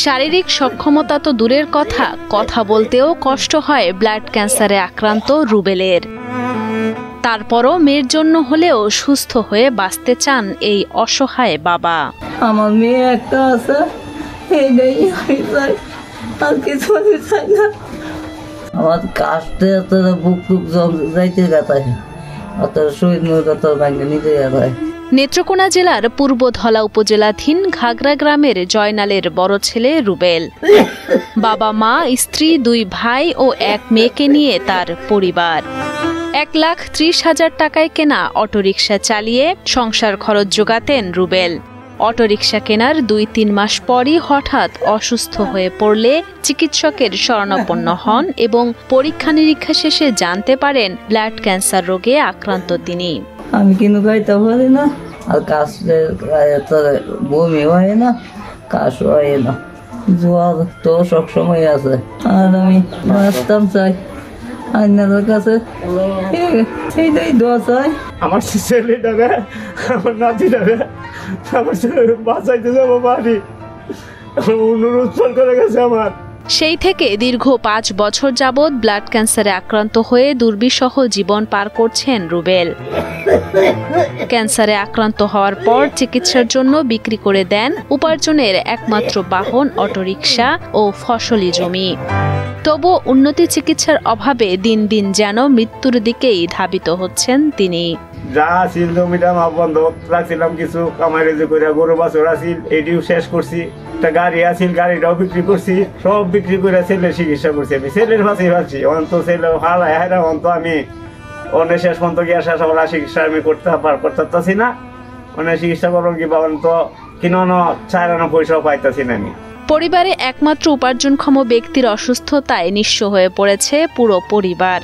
শারীরিক সক্ষমতা তো দূরের কথা, কথা বলতেও কষ্ট হয় ব্লাড ক্যান্সারে আক্রান্ত রুবেলের। তারপরও মেয়ের জন্য হলেও সুস্থ হয়ে বাঁচতে চান এই অসহায় বাবা। আমার মেয়ে একটা আছে, এইটাই আমি চাই, আর কিছু আমি চাই না। আমার কাশতে বুক টুক যাইতে গাতায়, অত শহীদ মুহূর্ত ব্যাংকে নিতে গাতায়। নেত্রকোনা জেলার পূর্ব ধলা উপজেলাধীন ঘাগড়া গ্রামের জয়নালের বড় ছেলে রুবেল। বাবা মা, স্ত্রী, 2 ভাই ও 1 মেয়েকে নিয়ে তার পরিবার। 1,30,000 টাকায় কেনা অটোরিকশা চালিয়ে সংসার খরচ জোগাতেন রুবেল। অটোরিকশা কেনার 2-3 মাস পরই হঠাৎ অসুস্থ হয়ে পড়লে চিকিৎসকের শরণাপন্ন হন এবং পরীক্ষা নিরীক্ষা শেষে জানতে পারেন ব্লাড ক্যান্সার রোগে আক্রান্ত তিনি। আমি কিন্তু খাইতে পারি না, আর কাশতে বমি হয় না, কাশ হয় না, জ্বর তো সবসময় আছে। আর আমি বাঁচতাম চাই আইনাদের কাছে, এইটাই দোয়া চাই। আমার ছেলেটারে, আমার নাতিটারে আমার বাঁচাইতে যাবো বাড়ি, অনুরোধ করে গেছে আমার। সেই থেকে দীর্ঘ 5 বছর যাবৎ ব্লাড ক্যান্সারে আক্রান্ত হয়ে দুর্বিষহ জীবন পার করছেন রুবেল। ক্যান্সারে আক্রান্ত হওয়ার পর চিকিৎসার জন্য বিক্রি করে দেন উপার্জনের একমাত্র বাহন অটোরিকশা ও ফসলি জমি। তবুও উন্নতি চিকিৎসার অভাবে দিন দিন যেন মৃত্যুর দিকেই ধাবিত হচ্ছেন তিনি। যা ছিল জমিটা বন্ধ রাখছিলাম, কিছু কামাই রেজে করে গরু বাছুর আছিল, এটিও শেষ করছি। একটা গাড়ি আছিল, গাড়িটাও বিক্রি করছি, সব বিক্রি করে ছেলের চিকিৎসা করছি। আমি ছেলের পাশেই ভাবছি, অন্ত ছেলে হারায় হারা অন্ত আমি অনেক শেষ পর্যন্ত গিয়ে শেষ হওয়ার চিকিৎসা আমি করতে পারতাছি না। অনেক চিকিৎসা করবো কিংবা অন্ত কিনো চাইরানো পয়সাও পাইতাছি না আমি। পরিবারে একমাত্র উপার্জনক্ষম ব্যক্তির অসুস্থতায় নিঃস্ব হয়ে পড়েছে পুরো পরিবার।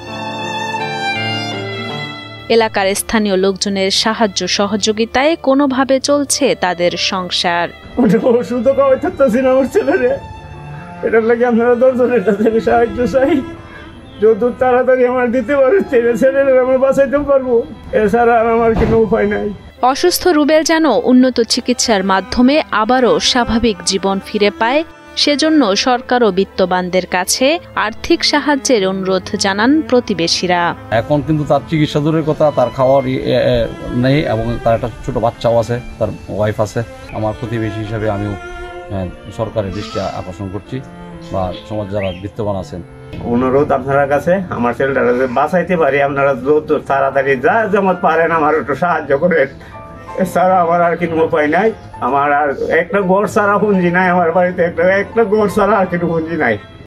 এলাকার স্থানীয় লোকজনের সাহায্য সহযোগিতায় কোনোভাবে চলছে তাদের সংসার। ওষুধও খাওয়াই থাকতেছি না আমার ছেলেরে, এটার লাগে আপনারা 10 জনের কাছে সাহায্য চাই। যত তাড়াতাড়ি আমার দিতে পারে ছেলেরা আমরা বাঁচাইতে পারবো, এছাড়া আমার কোনো উপায় নাই। অসুস্থ রুবেল যেন উন্নত চিকিৎসার মাধ্যমে আবারও স্বাভাবিক জীবন ফিরে পায়, সেজন্য সরকার ও বিত্তবানদের কাছে আর্থিক সাহায্যের অনুরোধ জানান প্রতিবেশীরা। এখন কিন্তু তার চিকিৎসা দূরের কথা, তার খাওয়ার নেই এবং তার একটা ছোট বাচ্চাও আছে, তার ওয়াইফ আছে। আমার প্রতিবেশী হিসাবে আমিও সরকারের দৃষ্টি আকর্ষণ করছি বা সমাজ যারা বিত্তবান আছেন, অনুরোধ আপনার কাছে, আমার ছেলেটা বাঁচাইতে পারি আপনারা যত তাড়াতাড়ি যা যেমন পারেন আমার একটু সাহায্য করেন। এছাড়া আমার আর কোনো উপায় নাই। আমার আর একটা ঘর ছাড়া পুঁজি নাই, আমার বাড়িতে একটা ঘর ছাড়া আর কোনো পুঁজি নাই।